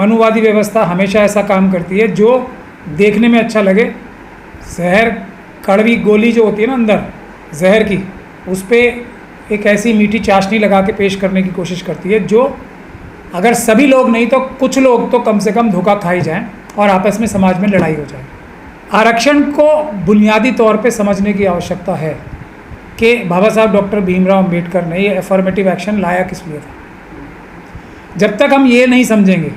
मनुवादी व्यवस्था हमेशा ऐसा काम करती है जो देखने में अच्छा लगे। जहर कड़वी गोली जो होती है ना अंदर जहर की, उस पर एक ऐसी मीठी चाशनी लगा के पेश करने की कोशिश करती है जो अगर सभी लोग नहीं तो कुछ लोग तो कम से कम धोखा खाई जाएं और आपस में समाज में लड़ाई हो जाए। आरक्षण को बुनियादी तौर पे समझने की आवश्यकता है कि बाबा साहब डॉक्टर भीमराव अंबेडकर ने ये अफर्मेटिव एक्शन लाया किस लिए था। जब तक हम ये नहीं समझेंगे,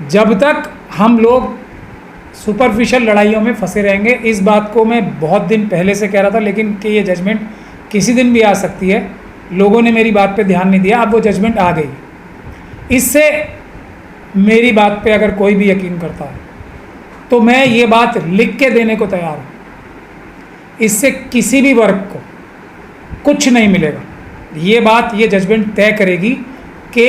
जब तक हम लोग सुपरफिशियल लड़ाइयों में फंसे रहेंगे। इस बात को मैं बहुत दिन पहले से कह रहा था, लेकिन कि ये जजमेंट किसी दिन भी आ सकती है। लोगों ने मेरी बात पे ध्यान नहीं दिया, अब वो जजमेंट आ गई। इससे मेरी बात पे अगर कोई भी यकीन करता है तो मैं ये बात लिख के देने को तैयार हूँ। इससे किसी भी वर्ग को कुछ नहीं मिलेगा। ये बात, ये जजमेंट तय करेगी कि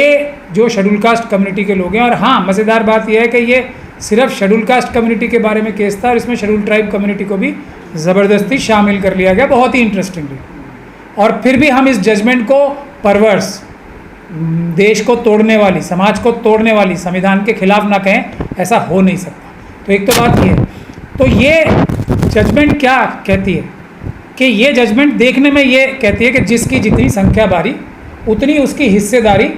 जो शेड्यूल कास्ट कम्युनिटी के लोग हैं। और हाँ, मज़ेदार बात यह है कि ये सिर्फ शेड्यूल कास्ट कम्युनिटी के बारे में केस था और इसमें शेड्यूल ट्राइब कम्युनिटी को भी ज़बरदस्ती शामिल कर लिया गया, बहुत ही इंटरेस्टिंगली। और फिर भी हम इस जजमेंट को परवर्स, देश को तोड़ने वाली, समाज को तोड़ने वाली, संविधान के खिलाफ ना कहें, ऐसा हो नहीं सकता। तो एक तो बात ये है। तो ये जजमेंट क्या कहती है कि ये जजमेंट देखने में ये कहती है कि जिसकी जितनी संख्या बारी उतनी उसकी हिस्सेदारी।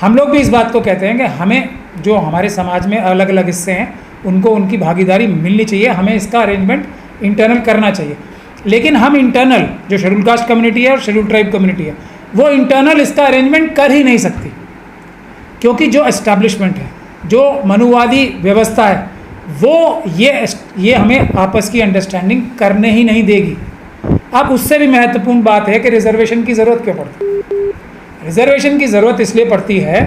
हम लोग भी इस बात को कहते हैं कि हमें जो हमारे समाज में अलग अलग हिस्से हैं उनको उनकी भागीदारी मिलनी चाहिए, हमें इसका अरेंजमेंट इंटरनल करना चाहिए। लेकिन हम इंटरनल, जो शेड्यूल कास्ट कम्युनिटी है और शेड्यूल ट्राइब कम्युनिटी है, वो इंटरनल इसका अरेंजमेंट कर ही नहीं सकती, क्योंकि जो एस्टैब्लिशमेंट है, जो मनुवादी व्यवस्था है, वो ये हमें आपस की अंडरस्टैंडिंग करने ही नहीं देगी। अब उससे भी महत्वपूर्ण बात है कि रिजर्वेशन की ज़रूरत क्यों पड़ती है। रिजर्वेशन की ज़रूरत इसलिए पड़ती है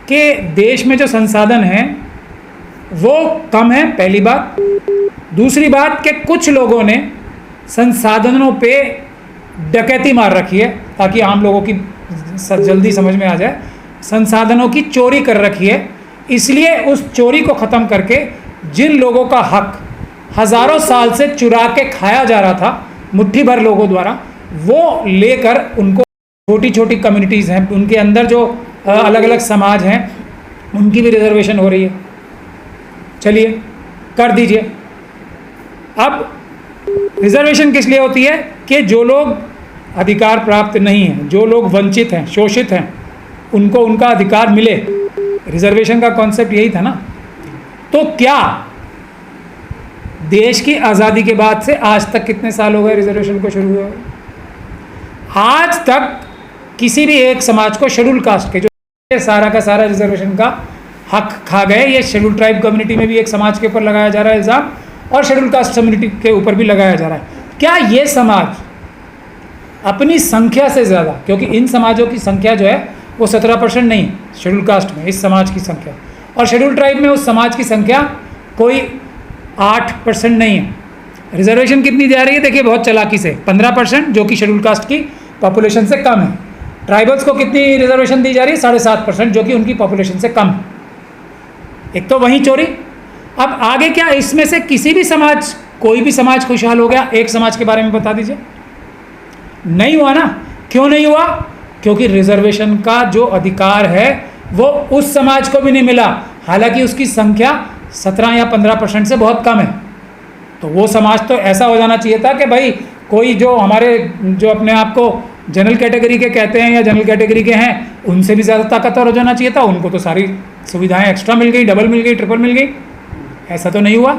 कि देश में जो संसाधन हैं वो कम है, पहली बात। दूसरी बात कि कुछ लोगों ने संसाधनों पे डकैती मार रखी है, ताकि आम लोगों की जल्दी समझ में आ जाए, संसाधनों की चोरी कर रखी है। इसलिए उस चोरी को ख़त्म करके जिन लोगों का हक हज़ारों साल से चुरा के खाया जा रहा था मुट्ठी भर लोगों द्वारा, वो लेकर उनको, छोटी छोटी कम्युनिटीज़ हैं उनके अंदर जो अलग अलग समाज हैं उनकी भी रिजर्वेशन हो रही है। चलिए कर दीजिए। अब रिजर्वेशन किस लिए होती है कि जो लोग अधिकार प्राप्त नहीं हैं, जो लोग वंचित हैं, शोषित हैं, उनको उनका अधिकार मिले। रिजर्वेशन का कॉन्सेप्ट यही था ना। तो क्या देश की आज़ादी के बाद से आज तक कितने साल हो गए रिजर्वेशन को शुरू हुए? आज तक किसी भी एक समाज को शेड्यूल कास्ट के जो सारा का सारा रिजर्वेशन का हक खा गए। ये शेड्यूल ट्राइब कम्युनिटी में भी एक समाज के ऊपर लगाया जा रहा है इल्ज़ाम, और शेड्यूल कास्ट कम्युनिटी के ऊपर भी लगाया जा रहा है। क्या ये समाज अपनी संख्या से ज़्यादा, क्योंकि इन समाजों की संख्या जो है वो 17% नहीं शेड्यूल कास्ट में, इस समाज की संख्या, और शेड्यूल ट्राइब में उस समाज की संख्या कोई 8% नहीं है। रिजर्वेशन कितनी जा रही है देखिए, बहुत चालाकी से 15%, जो कि शेड्यूल कास्ट की पॉपुलेशन से कम है। ट्राइबल्स को कितनी रिजर्वेशन दी जा रही है? 7.5%, जो कि उनकी पॉपुलेशन से कम है। एक तो वहीं चोरी। अब आगे क्या, इसमें से किसी भी समाज, कोई भी समाज खुशहाल हो गया? एक समाज के बारे में बता दीजिए। नहीं हुआ ना। क्यों नहीं हुआ? क्योंकि रिजर्वेशन का जो अधिकार है वो उस समाज को भी नहीं मिला, हालांकि उसकी संख्या 17 या 15% से बहुत कम है। तो वो समाज तो ऐसा हो जाना चाहिए था कि भाई कोई जो हमारे, जो अपने आप को जनरल कैटेगरी के कहते हैं या जनरल कैटेगरी के हैं, उनसे भी ज़्यादा ताकतवर हो जाना चाहिए था। उनको तो सारी सुविधाएं एक्स्ट्रा मिल गई, डबल मिल गई, ट्रिपल मिल गई। ऐसा तो नहीं हुआ।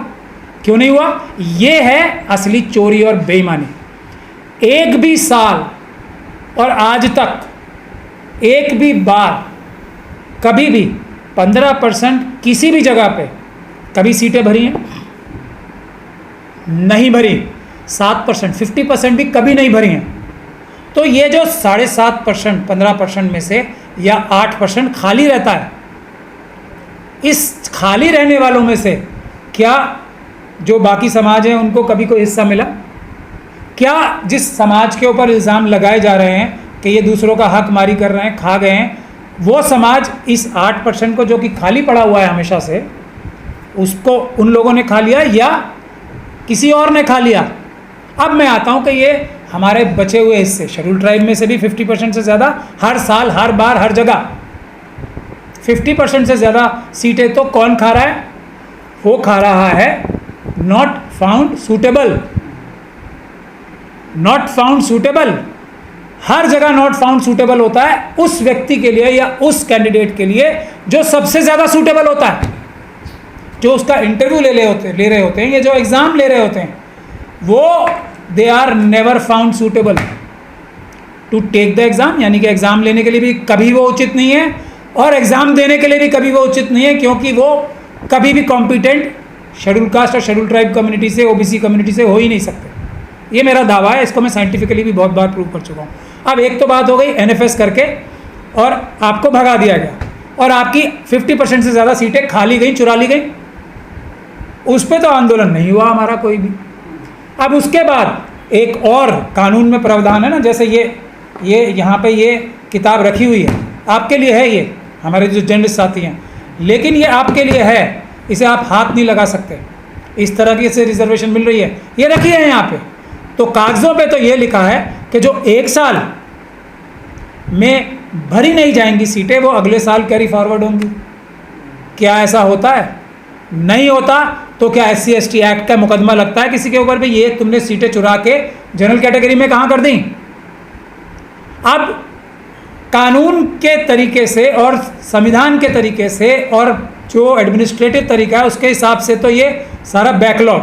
क्यों नहीं हुआ? ये है असली चोरी और बेईमानी। एक भी साल और आज तक एक भी बार कभी भी 15% किसी भी जगह पे कभी सीटें भरी हैं? नहीं भरी। 7%, 50% भी कभी नहीं भरी हैं। तो ये जो 7.5%, 15% में से या 8% खाली रहता है, इस खाली रहने वालों में से क्या जो बाकी समाज हैं उनको कभी कोई हिस्सा मिला? क्या जिस समाज के ऊपर इल्ज़ाम लगाए जा रहे हैं कि ये दूसरों का हक मारी कर रहे हैं, खा गए हैं, वो समाज इस 8% को, जो कि खाली पड़ा हुआ है हमेशा से, उसको उन लोगों ने खा लिया या किसी और ने खा लिया? अब मैं आता हूँ कि ये हमारे बचे हुए हिस्से, शेड्यूल ट्राइब में से भी 50% से ज़्यादा हर साल, हर बार, हर जगह 50% से ज़्यादा सीटें तो कौन खा रहा है? वो खा रहा है not found suitable. Not found suitable, हर जगह नॉट फाउंड सूटेबल होता है उस व्यक्ति के लिए या उस कैंडिडेट के लिए जो सबसे ज़्यादा सूटेबल होता है, जो उसका इंटरव्यू ले रहे होते हैं या जो एग्ज़ाम ले रहे होते हैं, वो they are never found suitable to take the exam. यानी कि एग्ज़ाम लेने के लिए भी कभी वो उचित नहीं है और एग्ज़ाम देने के लिए भी कभी वो उचित नहीं है, क्योंकि वो कभी भी कॉम्पिटेंट शेड्यूल कास्ट और शेड्यूल ट्राइब कम्युनिटी से, ओबीसी कम्युनिटी से हो ही नहीं सकते। ये मेरा दावा है, इसको मैं साइंटिफिकली भी बहुत बार प्रूव कर चुका हूँ। अब एक तो बात हो गई एनएफएस करके और आपको भगा दिया गया और आपकी 50% से ज़्यादा सीटें खा ली गई, चुरा ली गई, उस पर तो आंदोलन नहीं हुआ हमारा कोई भी। अब उसके बाद एक और कानून में प्रावधान है ना, जैसे ये यहाँ पे ये किताब रखी हुई है, आपके लिए है, ये हमारे जो जर्नलिस्ट साथी हैं, लेकिन ये आपके लिए है, इसे आप हाथ नहीं लगा सकते। इस तरह की इसे रिजर्वेशन मिल रही है, ये रखी है यहाँ पे। तो कागज़ों पे तो ये लिखा है कि जो एक साल में भरी नहीं जाएंगी सीटें वो अगले साल कैरी फॉरवर्ड होंगी। क्या ऐसा होता है? नहीं होता। तो क्या SC/ST एक्ट का मुकदमा लगता है किसी के ऊपर भी, ये तुमने सीटें चुरा के जनरल कैटेगरी में कहाँ कर दी? अब कानून के तरीके से और संविधान के तरीके से और जो एडमिनिस्ट्रेटिव तरीका है उसके हिसाब से तो ये सारा बैकलॉग,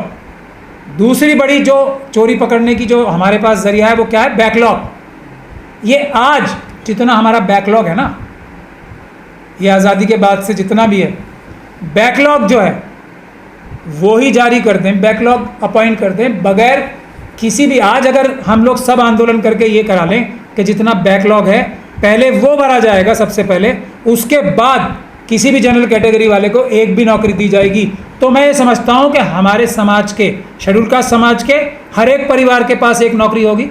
दूसरी बड़ी जो चोरी पकड़ने की जो हमारे पास जरिया है वो क्या है? बैकलॉग। ये आज जितना हमारा बैकलॉग है ना, ये आज़ादी के बाद से जितना भी है बैकलॉग जो है वो ही जारी कर दें, बैकलॉग अपॉइंट कर दें बगैर किसी भी। आज अगर हम लोग सब आंदोलन करके ये करा लें कि जितना बैकलॉग है पहले वो भरा जाएगा सबसे पहले, उसके बाद किसी भी जनरल कैटेगरी वाले को एक भी नौकरी दी जाएगी, तो मैं ये समझता हूँ कि हमारे समाज के, शेड्यूल कास्ट समाज के हर एक परिवार के पास एक नौकरी होगी,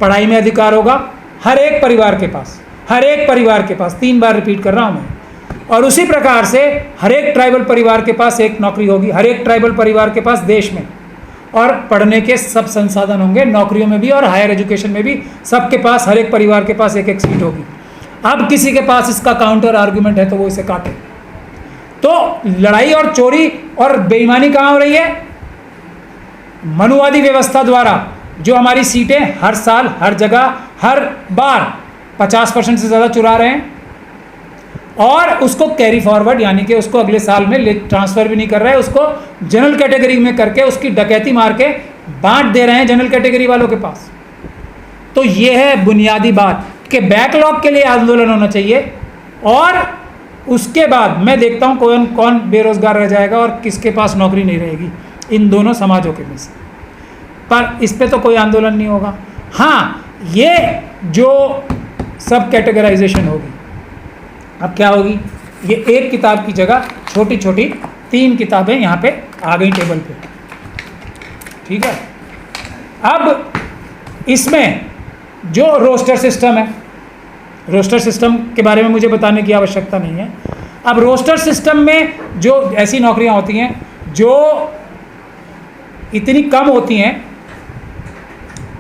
पढ़ाई में अधिकार होगा हर एक परिवार के पास, हर एक परिवार के पास, 3 बार रिपीट कर रहा हूँ मैं। और उसी प्रकार से हर एक ट्राइबल परिवार के पास एक नौकरी होगी, हर एक ट्राइबल परिवार के पास देश में, और पढ़ने के सब संसाधन होंगे, नौकरियों में भी और हायर एजुकेशन में भी सबके पास, हर एक परिवार के पास एक एक सीट होगी। अब किसी के पास इसका काउंटर आर्गुमेंट है तो वो इसे काटे। तो लड़ाई और चोरी और बेईमानी कहाँ हो रही है? मनुवादी व्यवस्था द्वारा जो हमारी सीटें हर साल, हर जगह, हर बार 50% से ज़्यादा चुरा रहे हैं और उसको कैरी फॉरवर्ड यानी कि उसको अगले साल में ट्रांसफ़र भी नहीं कर रहे हैं, उसको जनरल कैटेगरी में करके उसकी डकैती मार के बांट दे रहे हैं जनरल कैटेगरी वालों के पास। तो ये है बुनियादी बात कि बैकलॉग के लिए आंदोलन होना चाहिए और उसके बाद मैं देखता हूँ कौन कौन बेरोजगार रह जाएगा और किसके पास नौकरी नहीं रहेगी इन दोनों समाजों के में से। पर इस पे तो कोई आंदोलन नहीं होगा। हाँ, ये जो सब कैटेगराइजेशन होगी, अब क्या होगी? ये एक किताब की जगह छोटी छोटी 3 किताबें यहाँ पे आ गई टेबल पे, ठीक है। अब इसमें जो रोस्टर सिस्टम है, रोस्टर सिस्टम के बारे में मुझे बताने की आवश्यकता नहीं है। अब रोस्टर सिस्टम में जो ऐसी नौकरियां होती हैं जो इतनी कम होती हैं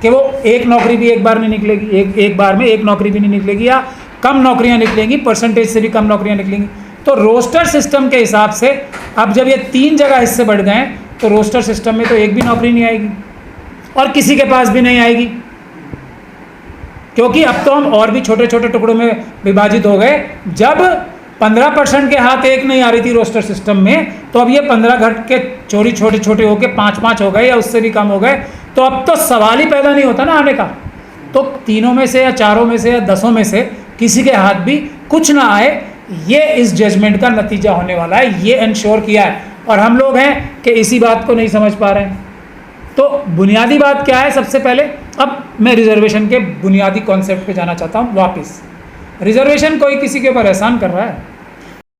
कि वो एक नौकरी भी एक बार नहीं निकलेगी, एक बार में एक नौकरी भी नहीं निकलेगी, या कम नौकरियां निकलेंगी, परसेंटेज से भी कम नौकरियां निकलेंगी। तो रोस्टर सिस्टम के हिसाब से अब जब ये 3 जगह हिस्से बढ़ गए तो रोस्टर सिस्टम में तो एक भी नौकरी नहीं आएगी और किसी के पास भी नहीं आएगी, क्योंकि अब तो हम और भी छोटे छोटे टुकड़ों में विभाजित हो गए। जब 15% के हाथ एक नहीं आ रही थी रोस्टर सिस्टम में, तो अब ये 15 घट के चोरी छोटे छोटे होके 5-5 हो गए या उससे भी कम हो गए। तो अब तो सवाल ही पैदा नहीं होता ना आने का। तो 3 में से या 4 में से या 10 में से किसी के हाथ भी कुछ ना आए, ये इस जजमेंट का नतीजा होने वाला है, ये इंश्योर किया है। और हम लोग हैं कि इसी बात को नहीं समझ पा रहे हैं। तो बुनियादी बात क्या है? सबसे पहले अब मैं रिजर्वेशन के बुनियादी कॉन्सेप्ट पे जाना चाहता हूँ वापस। रिजर्वेशन कोई किसी के ऊपर एहसान कर रहा है?